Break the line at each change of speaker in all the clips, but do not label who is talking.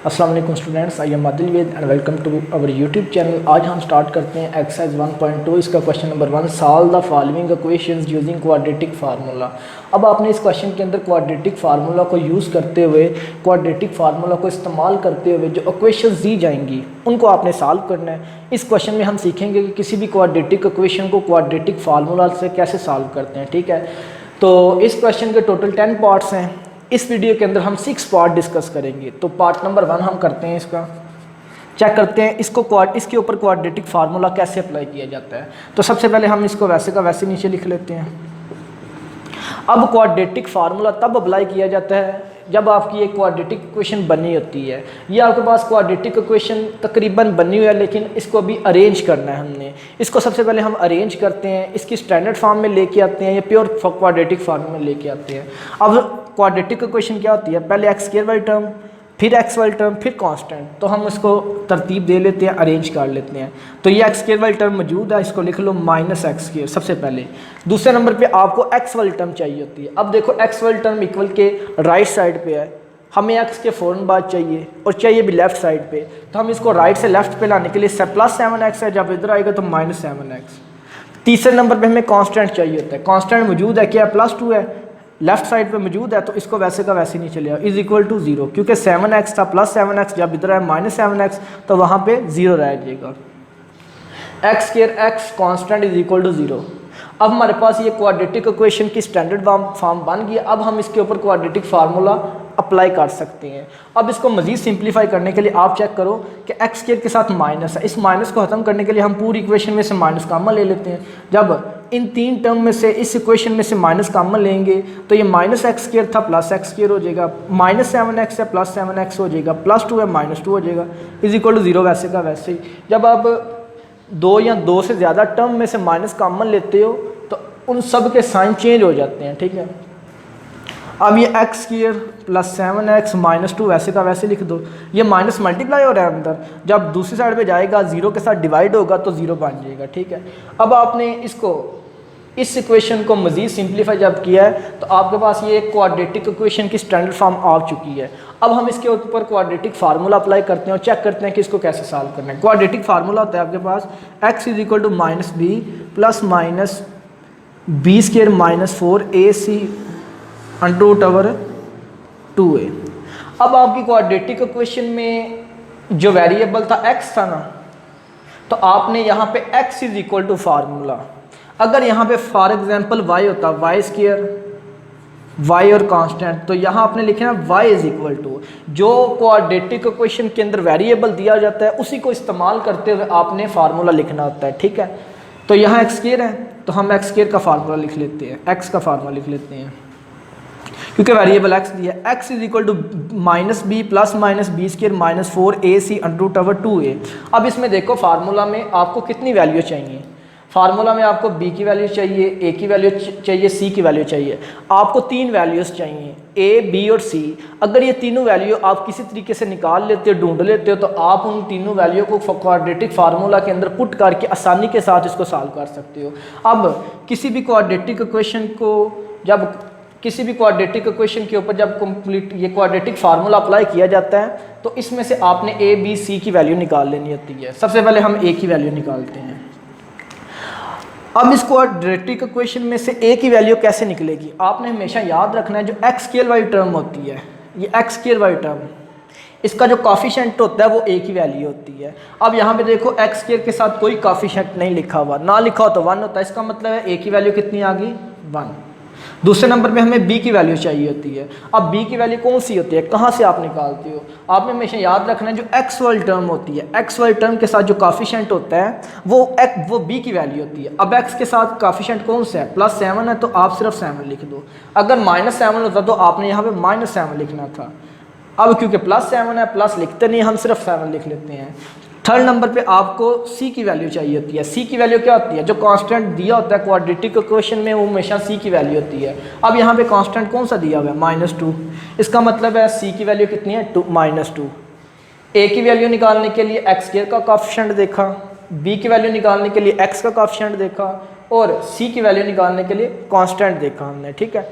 अस्सलाम वालेकुम students, I am Adil Ved and welcome to our YouTube channel. आज हम स्टार्ट करते हैं एक्सरसाइज 1.2। इसका question number 1, solve the following equations using quadratic formula. अब आपने इस क्वेश्चन के अंदर क्वाड्रेटिक फार्मूला को यूज़ करते हुए, क्वाड्रेटिक फार्मूला को इस्तेमाल करते हुए जो इक्वेशंस दी जाएंगी उनको आपने सॉल्व करना है। इस क्वेश्चन में हम सीखेंगे कि किसी भी क्वाड्रेटिक इक्वेशन को क्वाड्रेटिक फार्मूला से कैसे सॉल्व करते हैं। ठीक है, तो इस क्वेश्चन के टोटल 10 पार्ट्स हैं। इस वीडियो के अंदर हम 6 पार्ट डिस्कस करेंगे। तो पार्ट नंबर 1 हम करते हैं, इसका चेक करते हैं इसके ऊपर क्वाड्रेटिक फार्मूला कैसे अप्लाई किया जाता है। तो सबसे पहले हम इसको वैसे का वैसे नीचे लिख लेते हैं। अब क्वाड्रेटिक फार्मूला तब अप्लाई किया जाता है जब आपकी एक क्वाड्रेटिक इक्वेशन बनी होती है। ये आपके पास क्वाड्रेटिक इक्वेशन तकरीबन बनी हुई है, लेकिन इसको अभी अरेंज करना है हमने। इसको सबसे पहले हम अरेंज करते हैं, इसकी स्टैंडर्ड फॉर्म में लेके आते हैं या प्योर क्वाड्रेटिक फॉर्म में लेके आते हैं। अब क्वाड्रेटिक इक्वेशन क्या होती है, पहले एक्स स्क्वायर वाई टर्म, फिर एक्स वाई टर्म, फिर कांस्टेंट। तो हम इसको तरतीब दे लेते हैं, अरेंज कर लेते हैं। तो ये एक्स स्क्वायर वाई टर्म मौजूद है, इसको लिख लो माइनस एक्स स्क्वायर सबसे पहले। दूसरे नंबर पे आपको एक्स वाली टर्म चाहिए होती है। अब देखो एक्स वाली टर्म इक्वल के राइट साइड पे है, हमें एक्स के फ़ौरन बाद चाहिए और चाहिए भी लेफ्ट साइड पे। तो हम इसको राइट से लेफ्ट पे लाने के लिए प्लस 7x है, जब इधर आएगा तो माइनस 7x। तीसरे नंबर पे हमें कांस्टेंट चाहिए होता है। कांस्टेंट मौजूद है, क्या है, +2 है, लेफ्ट साइड पे मौजूद है, तो इसको वैसे का वैसे नहीं चलेगा, इज इक्वल टू 0, क्योंकि 7x था प्लस 7x, जब इधर है माइनस 7x तो वहाँ पे 0 रह जाएगा। X square x constant is equal to 0। अब हमारे पास ये क्वाड्रेटिक इक्वेशन की स्टैंडर्ड फॉर्म बन गई। अब हम इसके ऊपर क्वाड्रेटिक फार्मूला अप्लाई कर सकते हैं। अब इसको मज़ीद सिंप्लीफाई करने के लिए आप चेक करो कि एक्स स्क्वायर के साथ माइनस है, इस माइनस को ख़त्म करने के लिए हम पूरी इक्वेशन में से माइनस कॉमन ले लेते हैं। जब इन 3 टर्म में से इस इक्वेशन में से माइनस कॉमन लेंगे तो ये माइनस एक्स स्क्वायर था प्लस एक्स स्क्वायर हो जाएगा, माइनस 7x है प्लस 7x हो जाएगा, +2 है -2 हो जाएगा, इज इक्वल टू 0 वैसे का वैसे ही। जब आप 2 या 2 से ज़्यादा टर्म में से माइनस कॉमन लेते हो तो उन सब के साइन चेंज हो जाते हैं। ठीक है, अब ये एक्स स्क्वायर प्लस 7x -2 वैसे का वैसे लिख दो। ये माइनस मल्टीप्लाई हो रहा है अंदर, जब दूसरी साइड पे जाएगा 0 के साथ डिवाइड होगा तो 0 बन जाएगा। ठीक है, अब आपने इस इक्वेशन को मज़ीद सिंप्लीफाई जब किया है तो आपके पास ये एक क्वाड्रेटिक इक्वेशन की स्टैंडर्ड फॉर्म आ चुकी है। अब हम इसके ऊपर क्वाड्रेटिक फार्मूला अप्लाई करते हैं और चेक करते हैं कि इसको कैसे सॉल्व करना है। क्वाड्रेटिक फार्मूला होता है आपके पास x is equal to -b plus minus b square minus 4ac under root 2a। अब आपकी क्वाड्रेटिक इक्वेशन में जो वेरिएबल था x था ना, तो आपने यहाँ पे x is equal to formula, अगर यहाँ पे फॉर एग्जांपल y होता y स्क्वायर, y और कांस्टेंट, तो यहाँ आपने लिखना y इज इक्वल टू जो क्वाड्रेटिक इक्वेशन के अंदर वेरिएबल दिया जाता है उसी को इस्तेमाल करते हुए आपने फार्मूला लिखना होता है। ठीक है, तो यहाँ x स्क्वायर है तो हम x स्क्वायर का फार्मूला लिख लेते हैं, x का फार्मूला लिख लेते हैं क्योंकि वेरिएबल x दिया है। x is equal to -b plus minus b square minus 4ac under root 2a। अब इसमें देखो फार्मूला में आपको कितनी वैल्यू चाहिए। फार्मूला में आपको b की वैल्यू चाहिए, a की वैल्यू चाहिए, c की वैल्यू चाहिए। आपको 3 वैल्यूज़ चाहिए, a, b और c। अगर ये तीनों वैल्यू आप किसी तरीके से निकाल लेते हो, ढूंढ लेते हो, तो आप उन तीनों वैल्यू को क्वाड्रेटिक फार्मूला के अंदर पुट करके आसानी के साथ इसको सॉल्व कर सकते हो। अब किसी भी क्वाड्रेटिक इक्वेशन के ऊपर जब कंप्लीट ये क्वाड्रेटिक फार्मूला अप्लाई किया जाता है तो इसमें से आपने a, b, c की वैल्यू निकाल लेनी होती है। सबसे पहले हम a की वैल्यू निकालते हैं। अब इस क्वाड्रेटिक इक्वेशन में से a की वैल्यू कैसे निकलेगी, आपने हमेशा याद रखना है जो एक्स स्क्वायर वाई टर्म होती है, ये एक्स स्क्वायर वाई टर्म, इसका जो कॉफिशेंट होता है वो a की वैल्यू होती है। अब यहाँ पे देखो एक्स स्क्वायर के साथ कोई कॉफिशेंट नहीं लिखा हुआ, ना लिखा हो तो 1 होता है, इसका मतलब है a की वैल्यू कितनी आ गई, 1। दूसरे नंबर पे हमें b की वैल्यू चाहिए होती है। अब b की वैल्यू कौन सी होती है, कहाँ से आप निकालते हो, आपने हमेशा याद रखना है जो x वाली टर्म होती है, x वाली टर्म के साथ जो कॉफिशेंट होता है वो b की वैल्यू होती है। अब x के साथ कॉफिशेंट कौन सा है, +7 है, तो आप सिर्फ 7 लिख दो। अगर -7 होता तो आपने यहाँ पे -7 लिखना था। अब क्योंकि +7 है, प्लस लिखते नहीं, हम सिर्फ 7 लिख लेते हैं। थर्ड नंबर पे आपको c की वैल्यू चाहिए होती है। c की वैल्यू क्या होती है, जो कांस्टेंट दिया होता है क्वाड्रेटिक इक्वेशन में वो हमेशा c की वैल्यू होती है। अब यहाँ पे कांस्टेंट कौन सा दिया हुआ है, -2, इसका मतलब है c की वैल्यू कितनी है, -2। a की वैल्यू निकालने के लिए एक्स स्क्वायर का कोएफिशिएंट देखा, b की वैल्यू निकालने के लिए x का कोएफिशिएंट देखा और c की वैल्यू निकालने के लिए कांस्टेंट देखा हमने। ठीक है,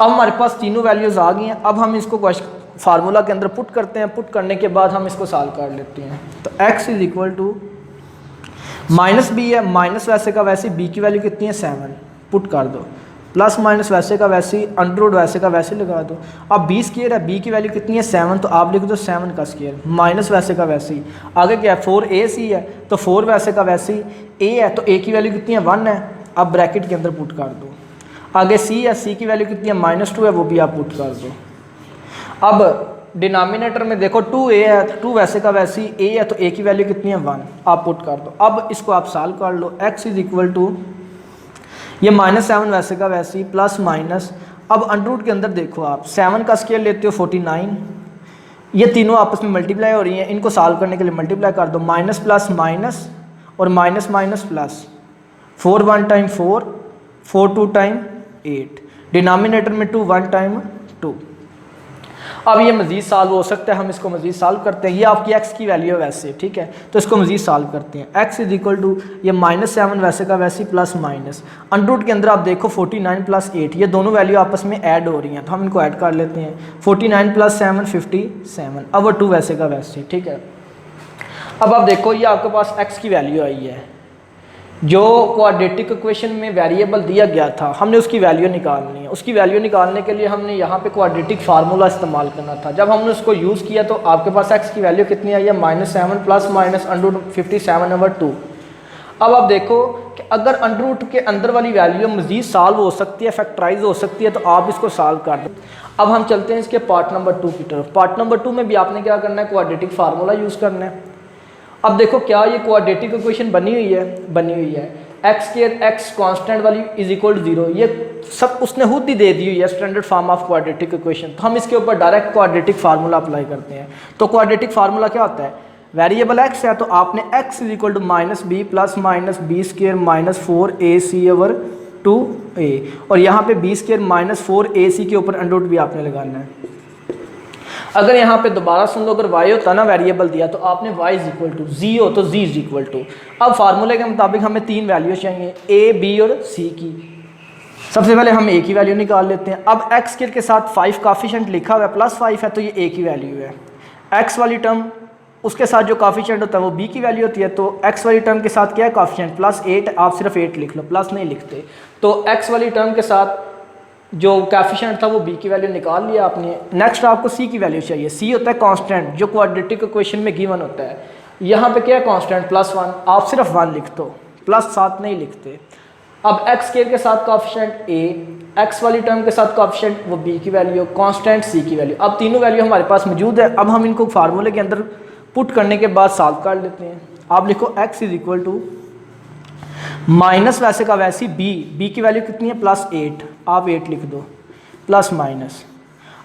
अब हमारे पास तीनों वैल्यूज़ आ गई हैं। अब हम इसको फार्मूला के अंदर पुट करते हैं। पुट करने के बाद हम इसको सॉल्व कर लेते हैं। तो x is equal to minus B है, माइनस वैसे का वैसे, b की वैल्यू कितनी है 7, पुट कर दो, प्लस माइनस वैसे का वैसे, अंडर रूट वैसे का वैसे लगा दो। अब b स्क्वायर है, b की वैल्यू कितनी है 7, तो आप लिख दो 7 का स्क्वायर, माइनस वैसे का वैसे ही, आगे क्या है 4ac है तो 4 वैसे का वैसे ही, a है तो a की वैल्यू कितनी है 1 है, अब ब्रैकेट के अंदर पुट कर दो। आगे c है, c की वैल्यू कितनी है -2 है, वो भी आप पुट कर दो। अब डिनोमिनेटर में देखो 2a है, 2 वैसे का वैसे ही, a है तो a की वैल्यू कितनी है 1, आप पुट कर दो। अब इसको आप सॉल्व कर लो। x इज इक्वल टू ये -7 वैसे का वैसे ही प्लस माइनस, अब अंडर रूट के अंदर देखो आप 7 का स्क्वायर लेते हो 49, ये तीनों आपस में मल्टीप्लाई हो रही हैं, इनको सॉल्व करने के लिए मल्टीप्लाई कर दो, माइनस प्लस माइनस और minus minus plus, 4 1 time 4, 4 2 time 8, denominator में 2 1 टाइम 2। अब ये मज़ीद सॉल्व हो सकता है, हम इसको मज़ीद सॉल्व करते हैं। ये आपकी x की वैल्यू है वैसे, ठीक है, तो इसको मज़ीद सॉल्व करते हैं। x इज इक्वल टू ये -7 वैसे का वैसे प्लस माइनस, अंडर रूट के अंदर आप देखो 49 प्लस 8, ये दोनों वैल्यू आपस में ऐड हो रही हैं, तो हम इनको ऐड कर लेते हैं। 49 प्लस 7 57, अब वो 2 वैसे का वैसे, ठीक है। अब आप देखो ये आपके पास x की वैल्यू आई है, जो क्वाड्रेटिक इक्वेशन में वेरिएबल दिया गया था, हमने उसकी वैल्यू निकालनी है। उसकी वैल्यू निकालने के लिए हमने यहाँ पे क्वाड्रेटिक फार्मूला इस्तेमाल करना था। जब हमने उसको यूज़ किया तो आपके पास x की वैल्यू कितनी आई है -7 प्लस माइनस अंडर रूट 57/2। अब आप देखो कि अगर अंडर रूट के अंदर वाली वैल्यू मज़ीद सॉल्व हो सकती है, फैक्टराइज हो सकती है, तो आप इसको सॉल्व कर दें। अब हम चलते हैं इसके पार्ट नंबर 2 की तरफ। पार्ट नंबर 2 में भी आपने क्या करना है, क्वाड्रेटिक फार्मूला यूज़ करना है। अब देखो क्या ये क्वाड्रेटिक इक्वेशन बनी हुई है, x स्क्वायर x कांस्टेंट वाली इज इक्वल टू 0, ये सब उसने खुद ही दे दी हुई है standard form of quadratic equation. तो हम इसके ऊपर डायरेक्ट क्वाड्रेटिक फार्मूला अप्लाई करते हैं। तो क्वाड्रेटिक फार्मूला क्या होता है, वेरिएबल x है तो आपने x is equal to -b plus minus b square minus 4ac/2a, और यहाँ पे b स्क्वायर माइनस 4ac के ऊपर अंडर रूट भी आपने लगाना है। अगर यहाँ पे दोबारा सुन लो, अगर y होता ना वेरिएबल दिया तो आपने y is equal to z हो तो z इज इक्वल टू, अब फार्मूले के मुताबिक हमें 3 वैल्यू चाहिए a b और c की। सबसे पहले हम a की वैल्यू निकाल लेते हैं। अब x स्क्वायर के साथ 5 काफिशेंट लिखा हुआ है, +5 है तो ये a की वैल्यू है। x वाली टर्म उसके साथ जो काफिशेंट होता है वो b की वैल्यू होती है, तो x वाली टर्म के साथ क्या है काफिशेंट +8, आप सिर्फ 8 लिख लो, प्लस नहीं लिखते। तो x वाली टर्म के साथ जो कैफिशिएंट था वो b की वैल्यू निकाल लिया आपने। नेक्स्ट आपको c की वैल्यू चाहिए। c होता है कांस्टेंट, जो क्वाड्रेटिक इक्वेशन में गिवन होता है। यहाँ पे क्या है कांस्टेंट +1, आप सिर्फ 1 लिख दो, +7 नहीं लिखते। अब x स्क्वायर के साथ काफिशिएंट a, x वाली टर्म के साथ काफिशिएंट वो b की वैल्यू, कांस्टेंट c की वैल्यू। अब तीनों वैल्यू हमारे पास मौजूद है। अब हम इनको फार्मूले के अंदर पुट करने के बाद सॉल्व कर लेते हैं। आप लिखो x is equal to minus वैसे का वैसी b की वैल्यू कितनी है +8, आप 8 लिख दो, प्लस माइनस।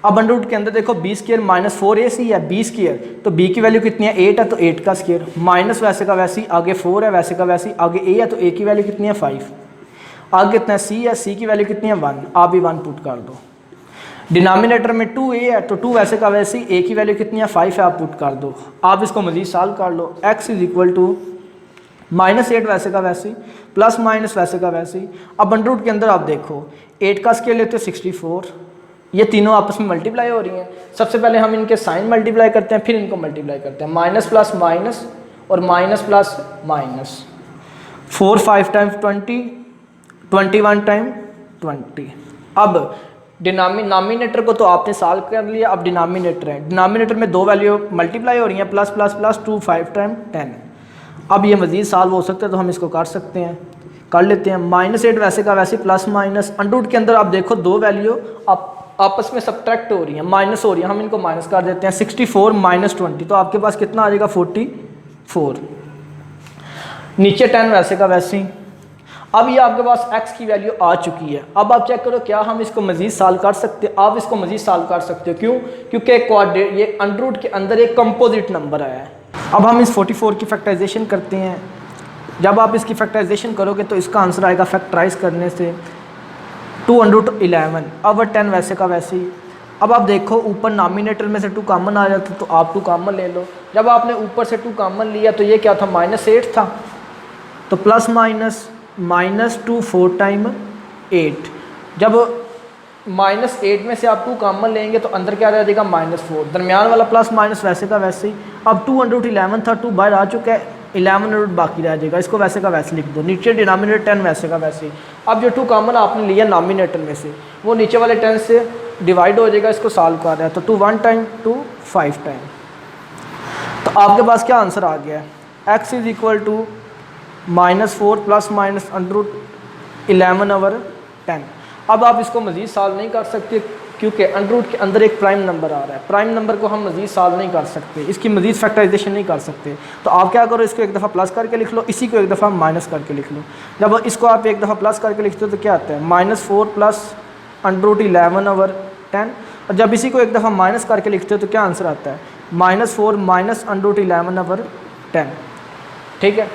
अब अंडर रूट के अंदर देखो b स्क्वायर माइनस 4ac है, b स्क्वायर तो b की वैल्यू कितनी है 8 है तो 8 का स्क्वायर, माइनस वैसे का वैसी, आगे 4 है वैसे का वैसी, आगे a है तो a की वैल्यू कितनी है 5, आगे कितना है c है, c की वैल्यू कितनी है 1, आप भी 1 पुट कर दो। डिनोमिनेटर में 2a है तो 2 वैसे का वैसी, a की वैल्यू कितनी है 5 है, आप पुट कर दो। आप इसको मजीद सॉल्व कर लो। x इज इक्वल टू -8 वैसे का वैसी प्लस माइनस वैसे का वैसी। अब अंडर रूट के अंदर आप देखो 8 का स्क्वायर लेते हो 64, ये तीनों आपस में मल्टीप्लाई हो रही हैं। सबसे पहले हम इनके साइन मल्टीप्लाई करते हैं, फिर इनको मल्टीप्लाई करते हैं, माइनस प्लस माइनस और minus plus minus, 4 5 times 20, 21 time 20। अब डिनोमिनेटर को तो आपने सॉल्व कर लिया, अब डिनोमिनेटर है, डिनोमिनेटर में 2 वैल्यू मल्टीप्लाई हो रही हैं, प्लस प्लस प्लस 2 5 टाइम 10। अब ये मज़ीद सॉल्व हो सकता है तो हम इसको कर सकते हैं, कर लेते हैं। -8 वैसे का वैसे प्लस माइनस, अंडर रूट के अंदर आप देखो 2 वैल्यू आपस में सब्ट्रैक्ट हो रही हैं, माइनस हो रही हैं, हम इनको माइनस कर देते हैं। 64 माइनस 20 तो आपके पास कितना आ जाएगा 44, नीचे 10 वैसे का वैसे ही। अब ये आपके पास x की वैल्यू आ चुकी है। अब आप चेक करो क्या हम इसको मज़ीद सॉल्व कर सकते हैं, आप इसको मज़ीद सॉल्व कर सकते हो। क्यों? क्योंकि क्वाड्रेट ये अंडर रूट के अंदर एक कंपोजिट नंबर आया है। अब हम इस 44 की फैक्टराइजेशन करते हैं। जब आप इसकी फैक्टराइजेशन करोगे तो इसका आंसर आएगा फैक्टराइज करने से 211। अब 10 वैसे का वैसे ही। अब आप देखो ऊपर नॉमिनेटर में से 2 कॉमन आ जाता तो आप 2 कॉमन ले लो। जब आपने ऊपर से 2 कॉमन लिया तो ये क्या था -8 था, तो प्लस माइनस -2 4 टाइम 8। जब -8 में से आप 2 कॉमन लेंगे तो अंदर क्या रह जाएगा -4, दरमियान वाला प्लस माइनस वैसे का वैसे ही। अब 2√11 था, 2 बाहर आ चुका है, 11 बाकी रह जाएगा, इसको वैसे का वैसे लिख दो। नीचे डिनोमिनेटर 10 वैसे का वैसे ही। अब जो 2 कॉमन आपने लिया नॉमिनेटर में से, वो नीचे वाले 10 से डिवाइड हो जाएगा, इसको सॉल्व कर रहा है तो 2 1 टाइम 2 5 टाइम। तो आपके पास क्या आंसर आ गया है, x is equal to -4 plus minus √11/10। अब आप इसको मज़ीद सॉल्व नहीं कर सकते क्योंकि अंडर के अंदर एक प्राइम नंबर आ रहा है, प्राइम नंबर को हम मज़ीद सॉल्व नहीं कर सकते, इसकी मज़ीद फैक्टराइजेशन नहीं कर सकते। तो आप क्या करो, इसको एक दफ़ा प्लस करके लिख लो, इसी को एक दफ़ा माइनस करके लिख लो। जब इसको आप एक दफ़ा प्लस करके लिखते हो तो क्या आता है -4 प्लस √11/10, और जब इसी को एक दफ़ा माइनस करके लिखते हो तो क्या आंसर आता है -4 माइनस √11/10। ठीक है,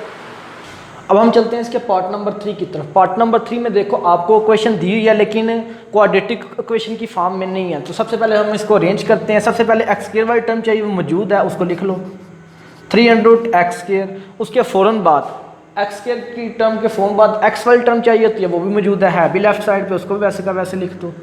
अब हम चलते हैं इसके पार्ट नंबर 3 की तरफ। पार्ट नंबर 3 में देखो आपको क्वेश्चन दी हुई है लेकिन क्वाड्रेटिक इक्वेशन की फॉर्म में नहीं है। तो सबसे पहले हम इसको अरेंज करते हैं। सबसे पहले x² वाली टर्म चाहिए, वो मौजूद है, उसको लिख लो 300x²। उसके फ़ौरन बाद x² की टर्म के फ़ौरन बाद x वाली टर्म चाहिए होती है, वो भी मौजूद है भी लेफ्ट साइड पे, उसको भी वैसे का वैसे लिख दो।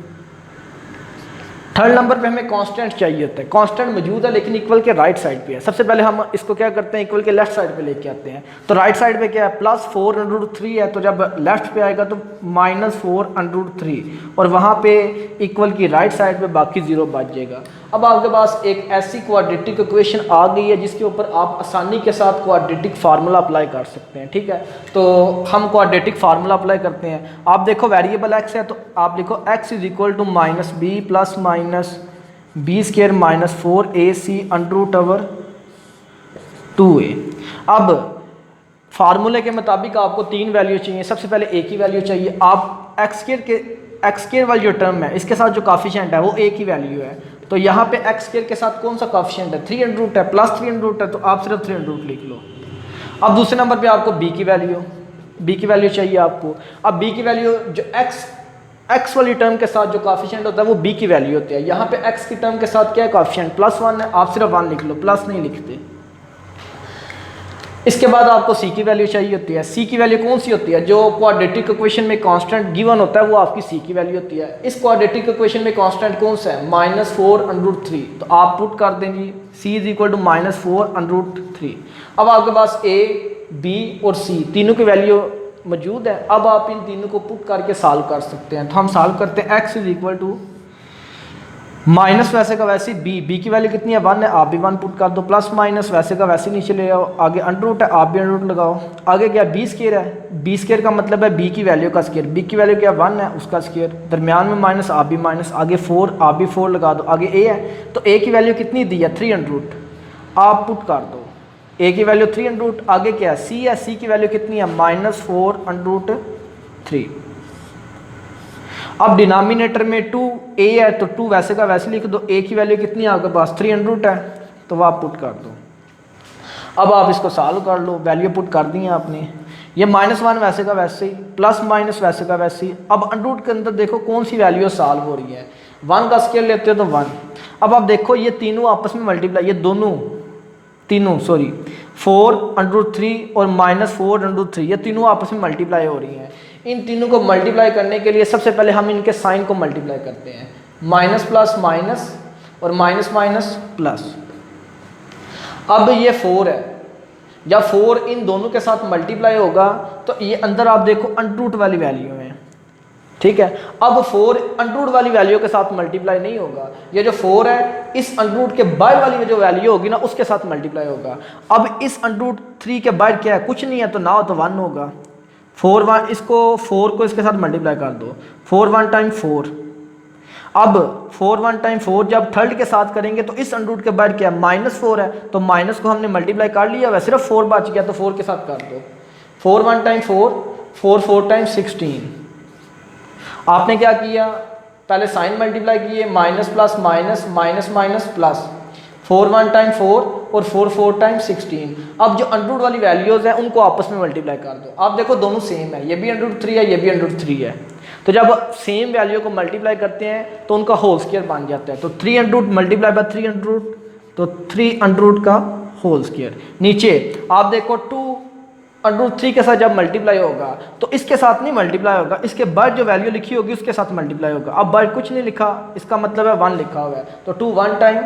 थर्ड नंबर पे हमें कांस्टेंट चाहिए होता है, कांस्टेंट मौजूद है लेकिन इक्वल के राइट साइड पे है। सबसे पहले हम इसको क्या करते हैं, इक्वल के लेफ्ट साइड पे लेके आते हैं। तो राइट साइड पे क्या है, +4√3 है, तो जब लेफ्ट पे आएगा तो -4√3, और वहाँ पे इक्वल की राइट साइड पे बाकी 0 बच जाएगा। अब आपके पास एक ऐसी क्वाड्रेटिक इक्वेशन आ गई है जिसके ऊपर आप आसानी के साथ क्वाड्रेटिक फार्मूला अप्लाई कर सकते हैं। ठीक है, तो हम क्वाड्रेटिक फार्मूला अप्लाई करते हैं। आप देखो वेरिएबल x है तो आप लिखो x is equal to -b plus minus b² minus 4ac √2a। अब फार्मूले के मुताबिक आपको 3 वैल्यू चाहिए। सबसे पहले a की वैल्यू चाहिए। आप x² वाली जो टर्म है इसके साथ जो काफिशिएंट है वो a की वैल्यू है, तो यहाँ पे x² के साथ कौन सा काफिशिएंट है, 300 है, प्लस 300 है, तो आप सिर्फ 300 लिख लो। अब दूसरे नंबर पे आपको b की वैल्यू चाहिए आपको। अब b की वैल्यू जो x वाली टर्म के साथ जो काफिशिएंट होता है वो b की वैल्यू होती है। यहाँ पे x की टर्म के साथ क्या है, काफिशिएंट +1 है, आप सिर्फ 1 लिख लो, प्लस नहीं लिखते। इसके बाद आपको c की वैल्यू चाहिए होती है। c की वैल्यू कौन सी होती है, जो क्वाड्रेटिक इक्वेशन में कांस्टेंट गिवन होता है वो आपकी c की वैल्यू होती है। इस क्वाड्रेटिक इक्वेशन में कांस्टेंट कौन सा है, -4√3, तो आप पुट कर देंगे c इज इक्वल टू -4√3। अब आपके पास a, b और c तीनों की वैल्यू मौजूद है। अब आप इन तीनों को पुट करके सॉल्व कर सकते हैं। तो हम सॉल्व करते हैं, x is equal to minus वैसे का वैसे b की वैल्यू कितनी है, 1 है, आप भी 1 पुट कर दो, प्लस माइनस वैसे का वैसे नीचे ले आओ, आगे अंडर है, आप भी अंडर लगाओ। आगे क्या b² है, b² का मतलब है b की वैल्यू का स्क्वायर, b की वैल्यू क्या 1 है उसका स्क्वायर, दरमियान में माइनस, आप भी माइनस, आगे 4 आप भी 4 लगा दो, आगे a है तो a की वैल्यू कितनी दी है 300, आप पुट कर दो a की वैल्यू 300। आगे क्या है c है, c की वैल्यू कितनी है -4√3। अब डिनोमिनेटर में 2a है तो 2 वैसे का वैसे लिख दो, a की वैल्यू कितनी है आपके पास 300 है, तो वह आप पुट कर दो। अब आप इसको सॉल्व कर लो, वैल्यू पुट कर दी है आपने। ये -1 वैसे का वैसे ही, प्लस माइनस वैसे का वैसे ही। अब अंडर के अंदर देखो कौन सी वैल्यू सॉल्व हो रही है, 1 का स्क्वायर लेते हो तो 1। अब आप देखो ये तीनों आपस में मल्टीप्लाई, ये तीनों 4√3 और -4√3 ये तीनों आपस में मल्टीप्लाई हो रही हैं। इन तीनों को मल्टीप्लाई करने के लिए सबसे पहले हम इनके साइन को मल्टीप्लाई करते हैं, माइनस प्लस माइनस और माइनस माइनस प्लस। अब ये 4 है, जब 4 इन दोनों के साथ मल्टीप्लाई होगा तो ये अंदर आप देखो अंडर वाली वैल्यू है, ठीक है। अब 4 अंडर वाली वैल्यू के साथ मल्टीप्लाई नहीं होगा, ये जो 4 है इस अंडर के बाहर वाली जो वैल्यू होगी ना उसके साथ मल्टीप्लाई होगा। अब इस √3 के बाहर क्या है, कुछ नहीं है, तो ना हो तो 1 होगा। 4 को इसके साथ मल्टीप्लाई कर दो, 4 1 टाइम 4। अब 4 1 टाइम 4 जब थर्ड के साथ करेंगे तो इस अंडर के बाहर क्या है -4 है, तो माइनस को हमने मल्टीप्लाई कर लिया, वह सिर्फ 4 बच गया, तो 4 के साथ कर दो। 4 1 टाइम 4, 4 4 टाइम 16। आपने क्या किया, पहले साइन मल्टीप्लाई किए, minus plus minus minus minus plus, 4 1 time 4 और 4 4 टाइम 16। अब जो अंडर वाली वैल्यूज़ हैं उनको आपस में मल्टीप्लाई कर दो। आप देखो दोनों सेम है, ये भी √3 है, ये भी √3 है, तो जब सेम वैल्यू को मल्टीप्लाई करते हैं तो उनका होल स्क्वायर बन जाता है। तो 300 मल्टीप्लाई बाय 300, तो 300 का होल स्क्वायर। नीचे आप देखो 2 √3 के साथ जब मल्टीप्लाई होगा तो इसके साथ नहीं मल्टीप्लाई होगा, इसके बाद जो वैल्यू लिखी होगी उसके साथ मल्टीप्लाई होगा। अब बाद कुछ नहीं लिखा, इसका मतलब है 1 लिखा हुआ है, तो 2 1 टाइम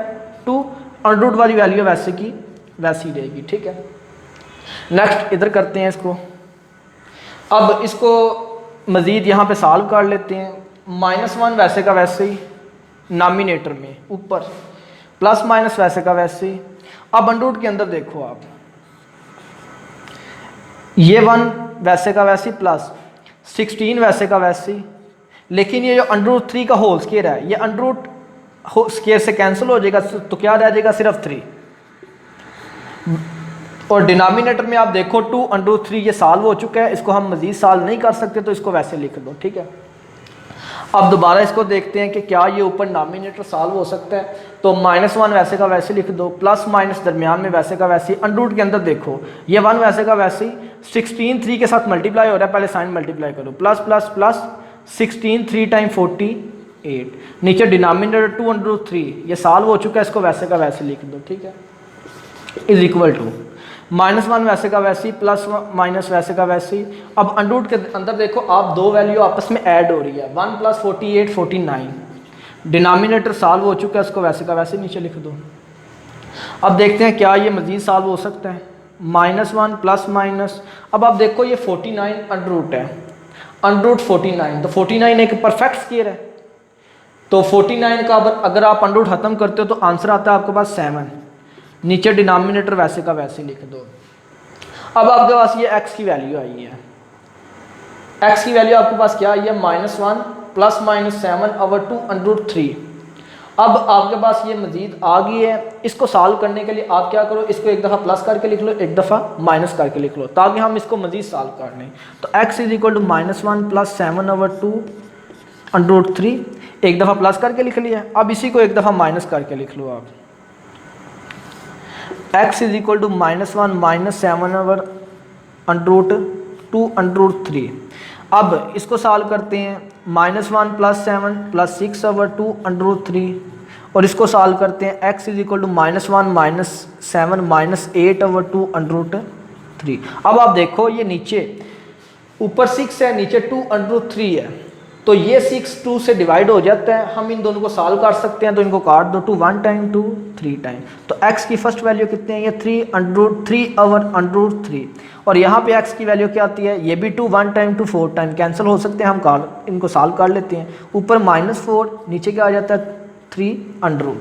2 √ वाली वैल्यू वैसे की वैसी रहेगी, ठीक है। नेक्स्ट इधर करते हैं इसको। अब इसको मज़ीद यहाँ पे सॉल्व कर लेते हैं। -1 वैसे का वैसे ही नामिनेटर में ऊपर, प्लस माइनस वैसे का वैसे ही। अब √ के अंदर देखो आप, ये 1 वैसे का वैसे प्लस 16 वैसे का वैसे ही, लेकिन ये जो √3 का होल स्क्वायर है ये √ स्क्वायर से कैंसिल हो जाएगा, तो क्या रह जाएगा सिर्फ 3। और डिनोमिनेटर में आप देखो 2 √3 ये सॉल्व हो चुका है, इसको हम मजीद सॉल्व नहीं कर सकते तो इसको वैसे लिख दो, ठीक है। अब दोबारा इसको देखते हैं कि क्या ये ऊपर डिनोमिनेटर सॉल्व हो सकता है, तो -1 वैसे का वैसे लिख दो, प्लस माइनस दरमियान में वैसे का वैसे ही। √ के अंदर देखो ये 1 वैसे का वैसे ही, 16 3 के साथ मल्टीप्लाई हो रहा है, पहले साइन मल्टीप्लाई करो, प्लस प्लस प्लस 16 3 टाइम 48, नीचे डिनोमिनेटर 2 √3 ये सॉल्व हो चुका है, इसको वैसे का वैसे लिख दो, ठीक है। इज इक्वल टू -1 वैसे का वैसे ही, प्लस माइनस वैसे का वैसे ही। अब √ के अंदर देखो आप दो वैल्यू आपस में ऐड हो रही है, 1 + 48 49, डिनोमिनेटर सॉल्व हो चुका है, उसको वैसे का वैसे नीचे लिख दो। अब देखते हैं क्या ये मज़ीद सॉल्व हो सकता है। -1 प्लस माइनस, अब आप देखो ये 49 √ है, √ 49, तो 49 एक परफेक्ट स्क्वायर है, तो 49 का अगर आप √ ख़त्म करते हो तो आंसर आता है आपके पास 7, नीचे डिनोमिनेटर वैसे का वैसे लिख दो। अब आपके पास ये x की वैल्यू आई है, x की वैल्यू आपके पास क्या आई है, -1 प्लस माइनस 7/2 √3। अब आपके पास ये मजीद आ गई है, इसको सॉल्व करने के लिए आप क्या करो, इसको एक दफ़ा प्लस करके लिख लो, एक दफ़ा माइनस करके लिख लो, ताकि हम इसको मजीद सॉल्व कर लें। तो x = -1 प्लस 7/2 √3, एक दफ़ा प्लस करके लिख लिया। अब इसी को एक दफ़ा माइनस करके लिख लो आप, x = -1 माइनस 7/2 √3। अब इसको सॉल्व करते हैं, -1 प्लस 7 प्लस 6/2 √3, और इसको सॉल्व करते हैं, x = -1 माइनस 7 माइनस 8/2 √3। अब आप देखो ये नीचे ऊपर 6 है, नीचे 2 √3 है, तो ये 6 2 से डिवाइड हो जाता है, हम इन दोनों को सॉल्व कर सकते हैं, तो इनको काट दो, 2 1 टाइम 2 3 टाइम, तो x की फर्स्ट वैल्यू कितनी है, ये 3/√3, और यहाँ पे x की वैल्यू क्या आती है, ये भी 2 1 टाइम 2 4 टाइम, कैंसिल हो सकते हैं, हम इनको सॉल्व कर लेते हैं। ऊपर -4, नीचे क्या आ जाता है 3/,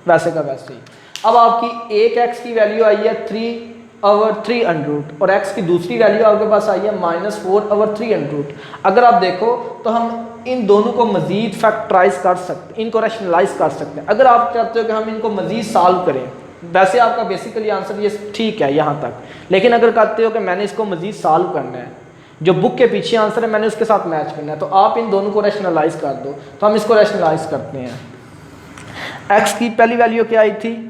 वैसे का वैसे ही। अब आपकी एक x की वैल्यू आई है 3/3, और x की दूसरी वैल्यू आपके पास आई है -4/3। अगर आप देखो तो हम इन दोनों को मज़ीद फैक्टराइज कर सकते, इनको रैशनलाइज कर सकते हैं। अगर आप चाहते हो कि हम इनको मज़ीद सॉल्व करें, वैसे आपका बेसिकली आंसर ये ठीक है यहाँ तक, लेकिन अगर कहते हो कि मैंने इसको मज़ीद सॉल्व करना है, जो बुक के पीछे आंसर है मैंने उसके साथ मैच करना है, तो आप इन दोनों को रैशनलाइज कर दो। तो हम इसको रैशनलाइज करते हैं। x की पहली वैल्यू क्या आई थी,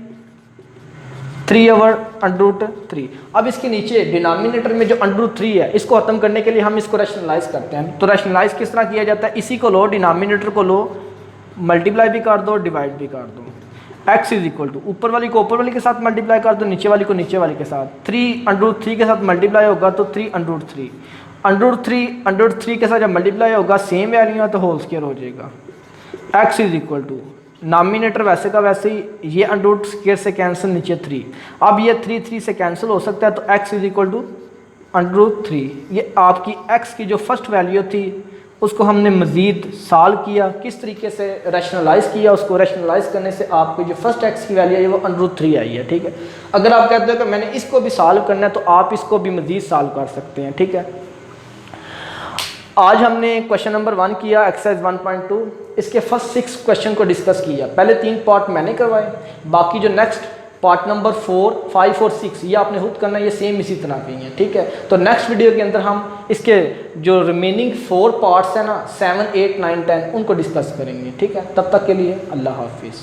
3/√3। अब इसके नीचे डिनोमिनेटर में जो √3 है, इसको खत्म करने के लिए हम इसको रैशनलाइज करते हैं। तो रैशनलाइज किस तरह किया जाता है, इसी को लो, डिनोमिनेटर को लो, मल्टीप्लाई भी कर दो, डिवाइड भी कर दो। x = ऊपर वाली को ऊपर वाली के साथ मल्टीप्लाई कर दो, नीचे वाली को नीचे वाली के साथ। 3/3 के साथ मल्टीप्लाई होगा तो 3/3, √3 के साथ जब मल्टीप्लाई होगा सेम वैल्यू है तो होल स्क्वायर हो जाएगा। x = नॉमिनेटर वैसे का वैसे ही, ये √स्क्वायर से कैंसिल, नीचे 3, अब ये 3 से कैंसिल हो सकता है, तो x = √3। ये आपकी x की जो फर्स्ट वैल्यू थी उसको हमने मज़ीद सॉल्व किया, किस तरीके से रैशनलाइज किया, उसको रैशनलाइज करने से आपकी जो फर्स्ट x की वैल्यू है वो √3 आई है, ठीक है। अगर आप कहते हो कि मैंने इसको भी सॉल्व करना है तो आप इसको भी मज़ीद सॉल्व कर सकते हैं, ठीक है। आज हमने क्वेश्चन नंबर 1 किया, एक्सरसाइज 1.2, इसके फर्स्ट 6 क्वेश्चन को डिस्कस किया। पहले 3 पार्ट मैंने करवाए, बाकी जो नेक्स्ट पार्ट नंबर 4 5 और 6 ये आपने खुद करना है, ये सेम इसी तरह की हैं, ठीक है। तो नेक्स्ट वीडियो के अंदर हम इसके जो रिमेनिंग 4 पार्ट्स हैं ना, 7 8 9 10 उनको डिस्कस करेंगे, ठीक है। तब तक के लिए अल्लाह हाफिज़।